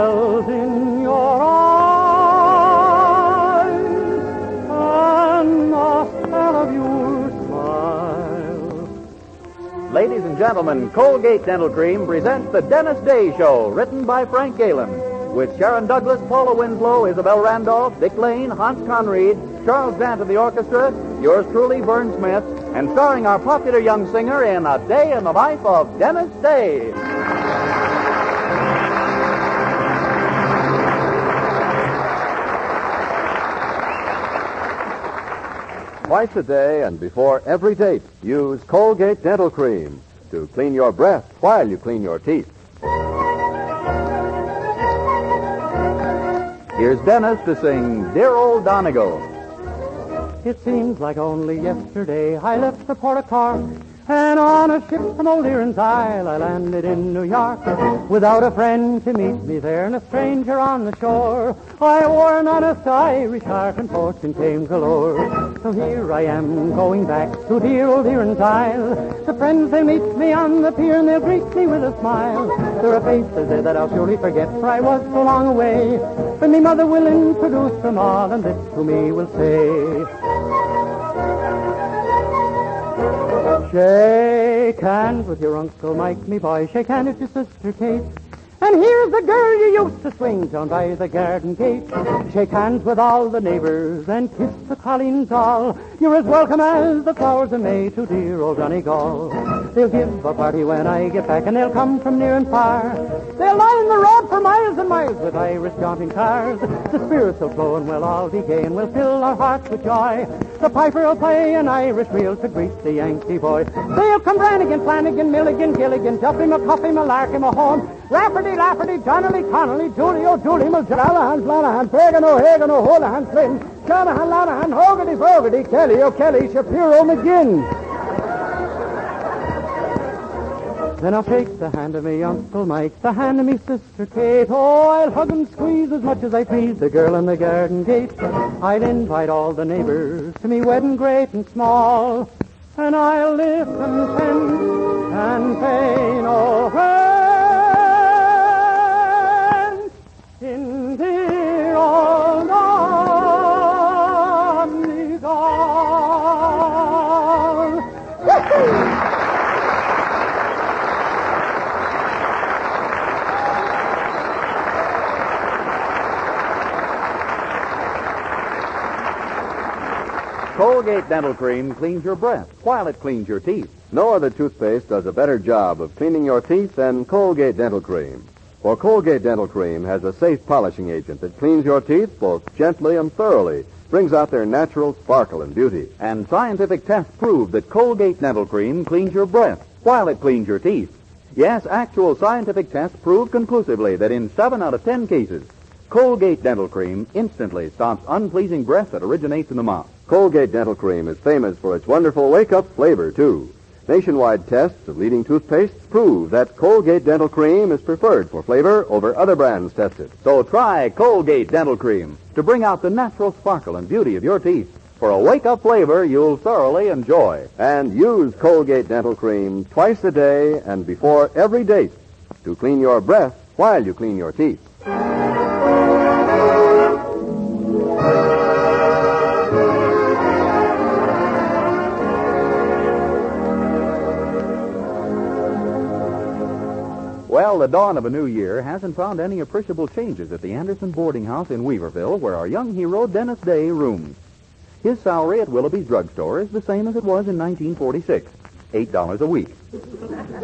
smiles in your eyes, and the spell of your smile. Ladies and gentlemen, Colgate Dental Cream presents The Dennis Day Show, written by Frank Galen, with Sharon Douglas, Paula Winslow, Isabel Randolph, Dick Lane, Hans Conried, Charles Dant of the orchestra, yours truly, Vern Smith, and starring our popular young singer in A Day in the Life of Dennis Day. Twice a day and before every date, use Colgate Dental Cream to clean your breath while you clean your teeth. Here's Dennis to sing Dear Old Donegal. It seems like only yesterday I left the port of Cork, and on a ship from Old Erin's Isle I landed in New York, without a friend to meet me there and a stranger on the shore. I wore an honest Irish heart and fortune came galore. So here I am going back to dear Old Erin's Isle. The friends, they meet me on the pier and they'll greet me with a smile. There are faces there that I'll surely forget, for I was so long away. But me mother will introduce them all, and this to me will say, shake hands with your Uncle Mike, me boy. Shake hands with your sister Kate. And here's the girl you used to swing down by the garden gate. Shake hands with all the neighbors and kiss the colleens all. You're as welcome as the flowers in May to dear old Donegal. They'll give a party when I get back, and they'll come from near and far. They'll line the road for miles and miles with Irish jaunting cars. The spirits will flow and we'll all be gay and we'll fill our hearts with joy. The piper will play an Irish reel to greet the Yankee boy. They'll come Brannigan, Flanagan, Milligan, Gilligan, Duffy, McCuffy, Malarkey, Mahone, Rafferty, Lafferty, Donnelly, Connolly, Julie, O'Dooley, Callahan, Flanahan, Fagan, O'Hagan, O'Houlihan, Flynn, Shanahan, Lanahan, Hogarty, Fogarty, Kelly, O'Kelly, Shapiro, McGinn. Then I'll shake the hand of me Uncle Mike, the hand of me sister Kate. Oh, I'll hug and squeeze as much as I please the girl in the garden gate. I'll invite all the neighbors to me wedding great and small, and I'll live content and pay no rent in dear old Donegal. Colgate Dental Cream cleans your breath while it cleans your teeth. No other toothpaste does a better job of cleaning your teeth than Colgate Dental Cream. For Colgate Dental Cream has a safe polishing agent that cleans your teeth both gently and thoroughly, brings out their natural sparkle and beauty. And scientific tests prove that Colgate Dental Cream cleans your breath while it cleans your teeth. Yes, actual scientific tests prove conclusively that in 7 out of 10 cases, Colgate Dental Cream instantly stops unpleasing breath that originates in the mouth. Colgate Dental Cream is famous for its wonderful wake-up flavor, too. Nationwide tests of leading toothpastes prove that Colgate Dental Cream is preferred for flavor over other brands tested. So try Colgate Dental Cream to bring out the natural sparkle and beauty of your teeth for a wake-up flavor you'll thoroughly enjoy. And use Colgate Dental Cream twice a day and before every date to clean your breath while you clean your teeth. Well, the dawn of a new year hasn't found any appreciable changes at the Anderson boarding house in Weaverville, where our young hero, Dennis Day, rooms. His salary at Willoughby's drugstore is the same as it was in 1946, $8 a week.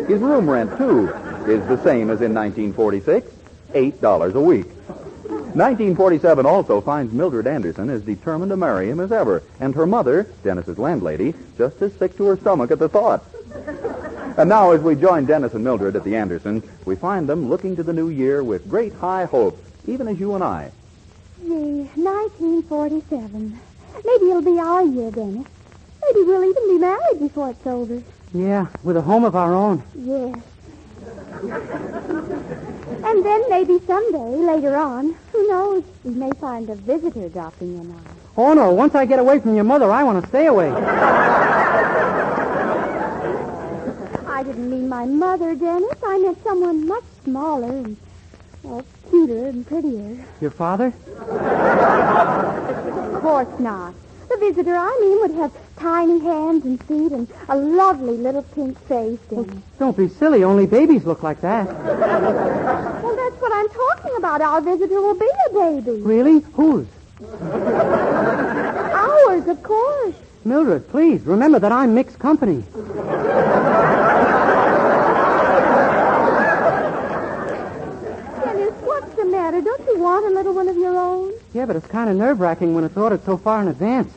His room rent, too, is the same as in 1946, $8 a week. 1947 also finds Mildred Anderson as determined to marry him as ever, and her mother, Dennis's landlady, just as sick to her stomach at the thought. And now, as we join Dennis and Mildred at the Andersons, we find them looking to the new year with great high hopes, even as you and I. Gee, 1947. Maybe it'll be our year, Dennis. Maybe we'll even be married before it's over. Yeah, with a home of our own. Yes. And then maybe someday, later on, who knows, we may find a visitor dropping in on us. Oh, no, once I get away from your mother, I want to stay away. I didn't mean my mother, Dennis. I meant someone much smaller and, cuter and prettier. Your father? Of course not. The visitor I mean would have tiny hands and feet and a lovely little pink face. And... Don't be silly. Only babies look like that. Well, that's what I'm talking about. Our visitor will be a baby. Really? Whose? Ours, of course. Mildred, please, remember that I'm mixed company. Dennis, what's the matter? Don't you want a little one of your own? Yeah, but it's kind of nerve-wracking when it's ordered so far in advance.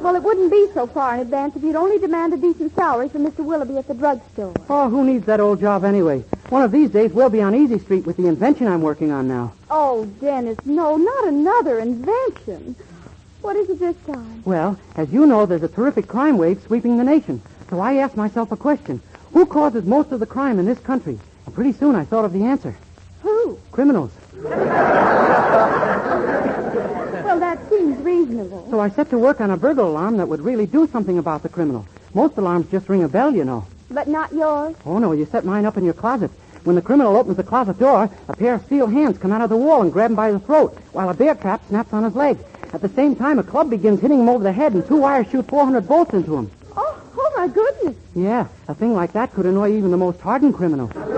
Well, it wouldn't be so far in advance if you'd only demand a decent salary from Mr. Willoughby at the drugstore. Oh, who needs that old job anyway? One of these days, we'll be on Easy Street with the invention I'm working on now. Oh, Dennis, no, not another invention. What is it this time? Well, as you know, there's a terrific crime wave sweeping the nation. So I asked myself a question. Who causes most of the crime in this country? And pretty soon I thought of the answer. Who? Criminals. Well, that seems reasonable. So I set to work on a burglar alarm that would really do something about the criminal. Most alarms just ring a bell, you know. But not yours? Oh, no, you set mine up in your closet. When the criminal opens the closet door, a pair of steel hands come out of the wall and grab him by the throat, while a bear trap snaps on his leg. At the same time, a club begins hitting him over the head, and 2 wires shoot 400 bolts into him. Oh, my goodness. Yeah, a thing like that could annoy even the most hardened criminal. But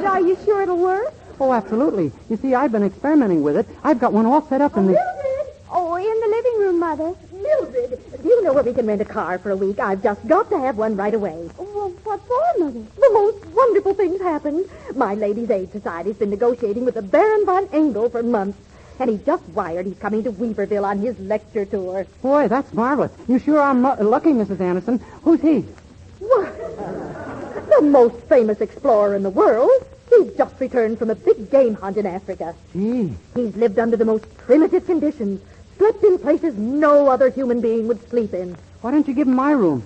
are you sure it'll work? Oh, absolutely. You see, I've been experimenting with it. I've got one all set up in the... Mildred! Oh, in the living room, Mother. Mildred, do you know where we can rent a car for a week? I've just got to have one right away. Well, what for, Mother? The most wonderful things happened. My Ladies' Aid Society's been negotiating with the Baron von Engel for months. And he just wired he's coming to Weaverville on his lecture tour. Boy, that's marvelous. You sure are lucky, Mrs. Anderson. Who's he? What? The most famous explorer in the world. He's just returned from a big game hunt in Africa. Gee. He's lived under the most primitive conditions, slept in places no other human being would sleep in. Why don't you give him my room?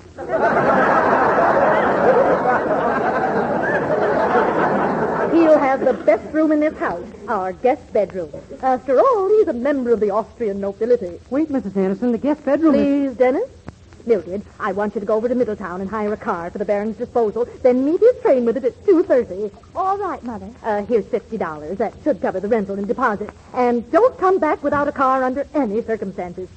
He'll have the best room in this house, our guest bedroom. After all, he's a member of the Austrian nobility. Wait, Mrs. Anderson, the guest bedroom is... Please, Dennis? Mildred, I want you to go over to Middletown and hire a car for the Baron's disposal, then meet his train with it at 2:30. All right, Mother. Here's $50. That should cover the rental and deposit. And don't come back without a car under any circumstances.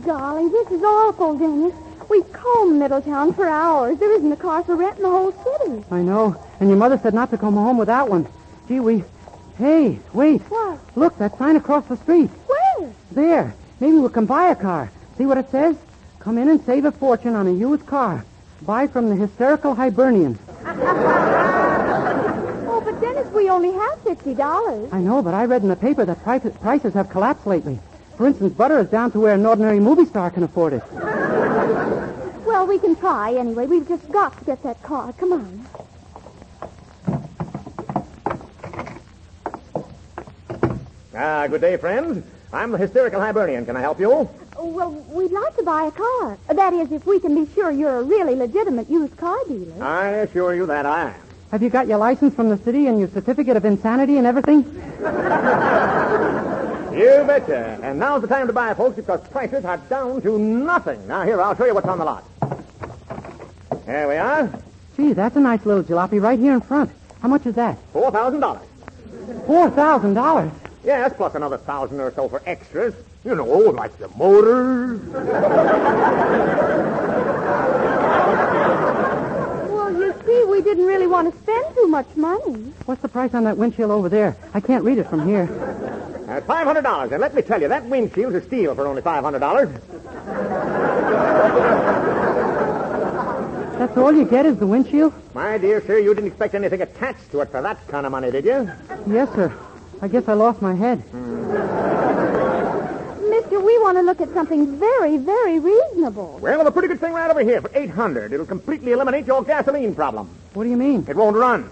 Golly, this is awful, Dennis. We've combed Middletown for hours. There isn't a car for rent in the whole city. I know. And your mother said not to come home without one. Gee, we... Hey, wait. What? Look, that sign across the street. Where? There. Maybe we can buy a car. See what it says? Come in and save a fortune on a used car. Buy from the hysterical Hibernian. Oh, but Dennis, we only have $50. I know, but I read in the paper that prices have collapsed lately. For instance, butter is down to where an ordinary movie star can afford it. Well, we can try anyway. We've just got to get that car. Come on. Good day, friends. I'm the hysterical Hibernian. Can I help you? Well, we'd like to buy a car. That is, if we can be sure you're a really legitimate used car dealer. I assure you that I am. Have you got your license from the city and your certificate of insanity and everything? You betcha. And now's the time to buy, folks, because prices are down to nothing. Now, here, I'll show you what's on the lot. There we are. Gee, that's a nice little jalopy right here in front. How much is that? $4,000. $4,000? Yes, plus another 1,000 or so for extras. You know, like the motors. Well, you see, we didn't really want to spend too much money. What's the price on that windshield over there? I can't read it from here. That's $500. And let me tell you, that windshield's a steal for only $500. That's all you get is the windshield? My dear sir, you didn't expect anything attached to it for that kind of money, did you? Yes, sir. I guess I lost my head. Mister, we want to look at something very, very reasonable. Well, I have a pretty good thing right over here for $800. It'll completely eliminate your gasoline problem. What do you mean? It won't run.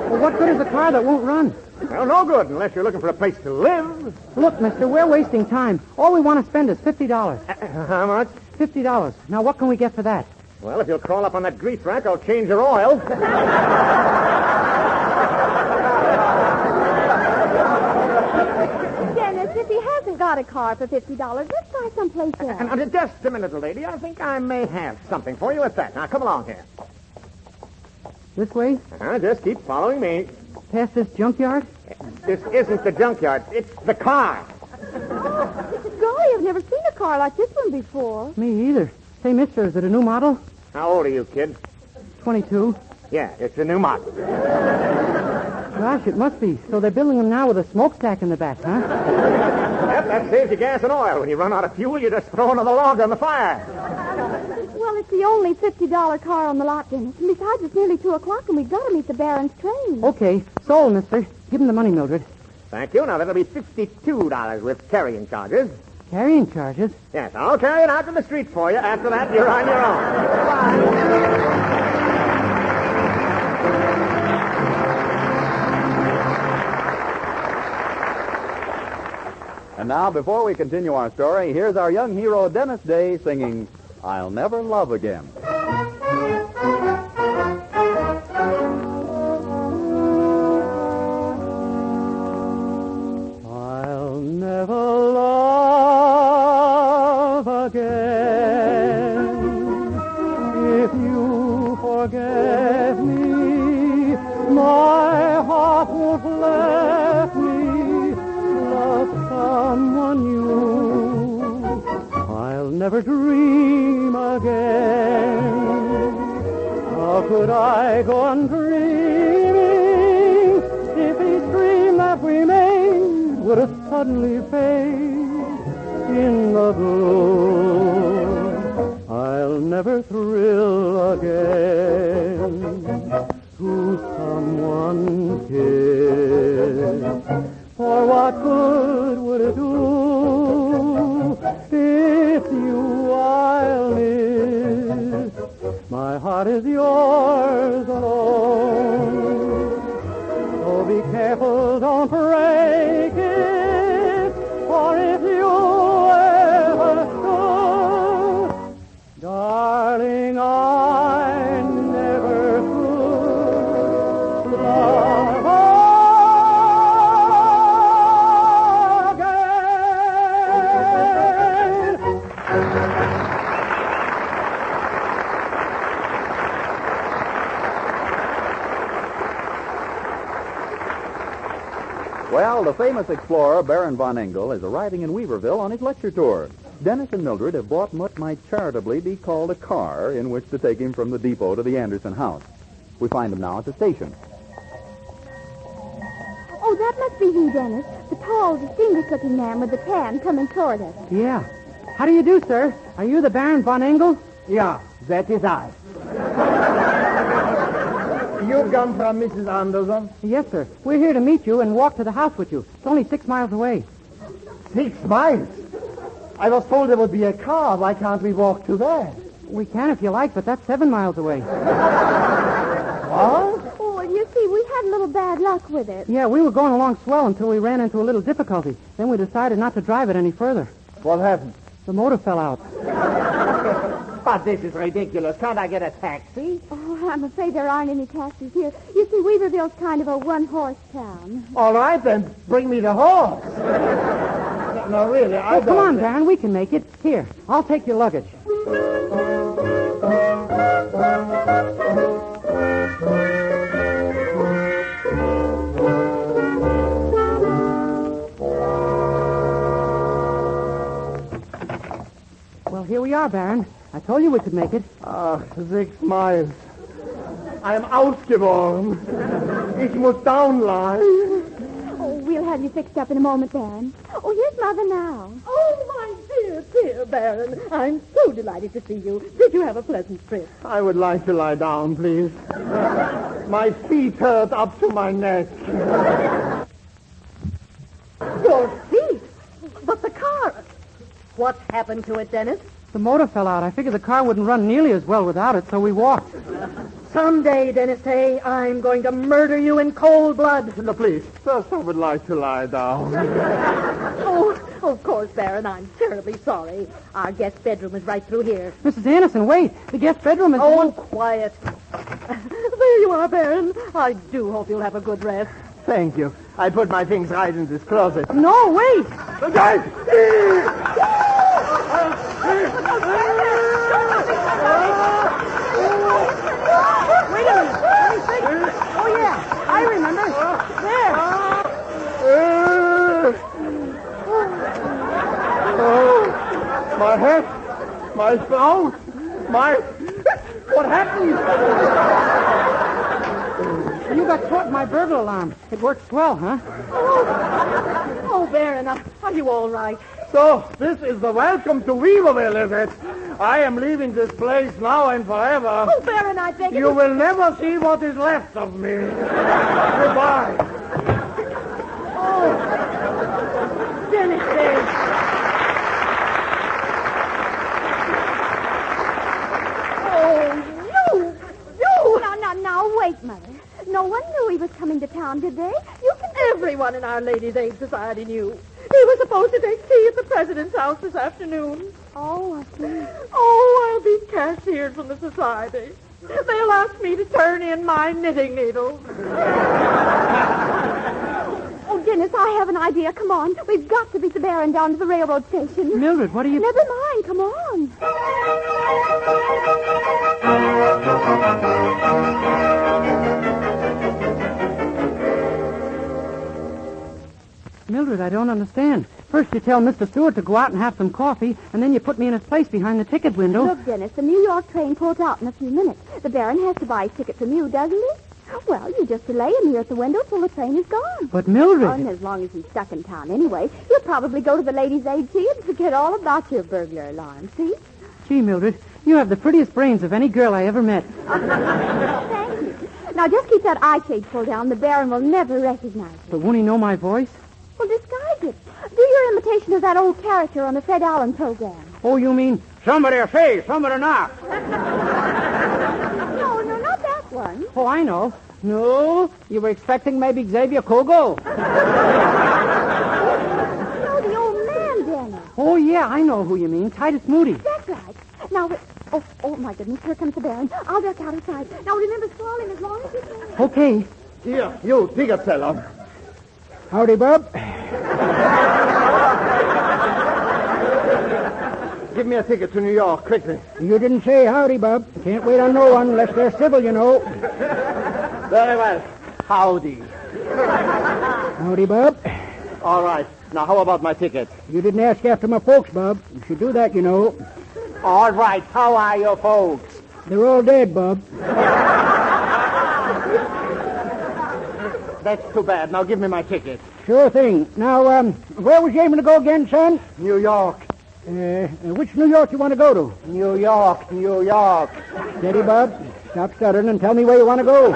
Well, what good is a car that won't run? Well, no good unless you're looking for a place to live. Look, mister, we're wasting time. All we want to spend is $50. How much? $50. Now, what can we get for that? Well, if you'll crawl up on that grease rack, I'll change your oil. But if he hasn't got a car for $50, let's try someplace else. And just a minute, lady. I think I may have something for you at that. Now, come along here. This way? Just keep following me. Past this junkyard? This isn't the junkyard. It's the car. Golly, I've never seen a car like this one before. Me either. Say, mister, is it a new model? How old are you, kid? 22. Yeah, it's a new model. Gosh, it must be. So they're building them now with a smokestack in the back, huh? Yep, that saves you gas and oil. When you run out of fuel, you just throw another log on the fire. Well, it's the only $50 car on the lot, Dennis. And besides, it's nearly 2 o'clock, and we've got to meet the Baron's train. Okay, sold, mister. Give him the money, Mildred. Thank you. Now, that'll be $52 with carrying charges. Carrying charges? Yes, I'll carry it out to the street for you. After that, you're on your own. Bye. And now, before we continue our story, here's our young hero, Dennis Day, singing I'll Never Love Again. I'll never love again if you forget me. My heart won't let me love someone new. I'll never dream again. How could I go on dreaming if each dream that we made would have suddenly fade in the gloom? I'll never thrill again to someone's kiss. For what good would it do if you I'll miss? My heart is yours alone. So be careful, don't break it. For if you ever should, darling, I never could love again. Well, the famous explorer, Baron von Engel, is arriving in Weaverville on his lecture tour. Dennis and Mildred have bought what might charitably be called a car in which to take him from the depot to the Anderson house. We find him now at the station. Oh, that must be he, Dennis. The tall, distinguished-looking man with the tan coming toward us. Yeah. How do you do, sir? Are you the Baron von Engel? Yeah, that is I. You come from Mrs. Anderson? Yes, sir. We're here to meet you and walk to the house with you. It's only 6 miles away. 6 miles? I was told there would be a car. Why can't we walk to that? We can if you like, but that's 7 miles away. What? Oh, you see, we had a little bad luck with it. Yeah, we were going along swell until we ran into a little difficulty. Then we decided not to drive it any further. What happened? The motor fell out. But this is ridiculous. Can't I get a taxi? Oh, I'm afraid there aren't any taxis here. You see, Weaverville's kind of a one-horse town. All right, then. Bring me the horse. No, really, I don't... Come on, Baron. We can make it. Here, I'll take your luggage. Well, here we are, Baron. I told you we could make it. 6 miles. I am ausgeworfen. Ich muss down lie. Oh, we'll have you fixed up in a moment, Baron. Oh, here's Mother now. Oh, my dear, dear Baron. I'm so delighted to see you. Did you have a pleasant trip? I would like to lie down, please. My feet hurt up to my neck. Your feet? But the car... What happened to it, Dennis? The motor fell out. I figured the car wouldn't run nearly as well without it, so we walked. Someday, Dennis Day, I'm going to murder you in cold blood. No, please. First, I would like to lie down. Oh, of course, Baron, I'm terribly sorry. Our guest bedroom is right through here. Mrs. Anderson, wait. The guest bedroom is... Oh, quiet. There you are, Baron. I do hope you'll have a good rest. Thank you. I put my things right in this closet. No, wait. Wait a minute. Let me think. Oh, yeah. I remember. There. Oh, my head, my phone, my... What happened? You got caught in my burglar alarm. It works well, huh? Oh, Baron, are you all right? So, this is the welcome to Weaverville, is it? I am leaving this place now and forever. Oh, Baron, I beg You will never see what is left of me. Goodbye. Oh, Dennis Day. Now, wait, Mother. No one knew he was coming to town, did they? Everyone in our Ladies' Aid Society knew. He was supposed to take tea at the president's house this afternoon. Oh, I see. Oh, I'll be cashiered from the society. They'll ask me to turn in my knitting needles. Oh, Dennis, I have an idea. Come on. We've got to beat the Baron down to the railroad station. Mildred, what are you... Never mind. Come on. Mildred, I don't understand. First you tell Mr. Stewart to go out and have some coffee, and then you put me in his place behind the ticket window. Look, Dennis, the New York train pulls out in a few minutes. The Baron has to buy a ticket from you, doesn't he? Well, you just delay him here at the window till the train is gone. But Mildred... Oh, and as long as he's stuck in town anyway, he'll probably go to the Ladies' Aid Tea and forget all about your burglar alarm, see? Gee, Mildred, you have the prettiest brains of any girl I ever met. Thank you. Now, just keep that eye shade pulled down. The Baron will never recognize you. But won't he know my voice? Well, disguise it. Do your imitation of that old character on the Fred Allen program. Oh, you mean somebody say, somebody not? No, not that one. Oh, I know. No, you were expecting maybe Xavier Kogo. No, the old man, Dennis. Oh, yeah, I know who you mean. Titus Moody. That's right. Now, oh, my goodness, here comes the Baron. I'll duck out of sight. Now, remember, swallow him as long as you can. Okay. Here, you, ticket seller. Howdy, Bub. Give me a ticket to New York, quickly. You didn't say howdy, Bub. Can't wait on no one unless they're civil, you know. Very well. Howdy. Howdy, Bub. All right. Now, how about my ticket? You didn't ask after my folks, Bub. You should do that, you know. All right. How are your folks? They're all dead, Bub. That's too bad. Now, give me my ticket. Sure thing. Now, where was you aiming to go again, son? New York. Which New York you want to go to? New York, New York. Steady, Bub. Stop stuttering and tell me where you want to go.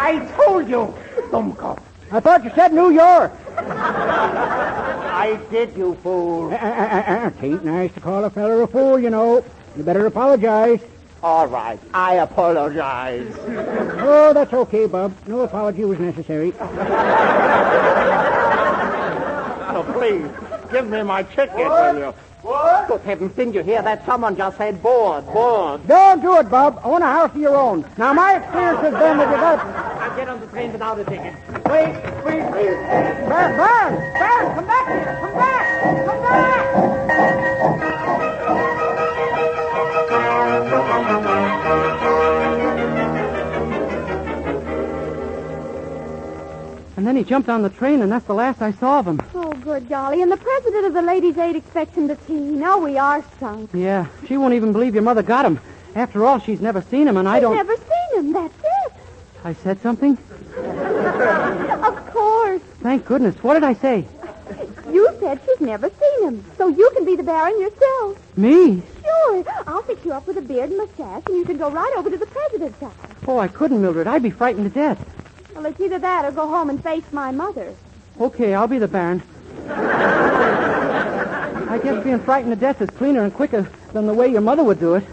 I told you, Dummkopf. I thought you said New York. I did, you fool. Tain't nice to call a feller a fool, you know. You better apologize. All right. I apologize. Oh, that's okay, Bub. No apology was necessary. So please, give me my ticket, will you? What? Good heavens, didn't you hear that? Someone just said board. Don't do it, Bub. Own a house of your own. Now, my experience has been that you got... I'll get on the train without a ticket. Wait. Burn, come back here. Come back. And then he jumped on the train, and that's the last I saw of him. Oh, good golly. And the president of the Ladies' Aid expects him to tea. Now we are sunk. Yeah, she won't even believe your mother got him. After all, she's never seen him, and I don't... Never seen him, that's it. I said something? Of course. Thank goodness. What did I say? You said she's never seen him, so you can be the Baron yourself. Me? Sure. I'll fix you up with a beard and mustache, and you can go right over to the president's house. Oh, I couldn't, Mildred. I'd be frightened to death. Well, it's either that or go home and face my mother. Okay, I'll be the Baron. I guess being frightened to death is cleaner and quicker than the way your mother would do it.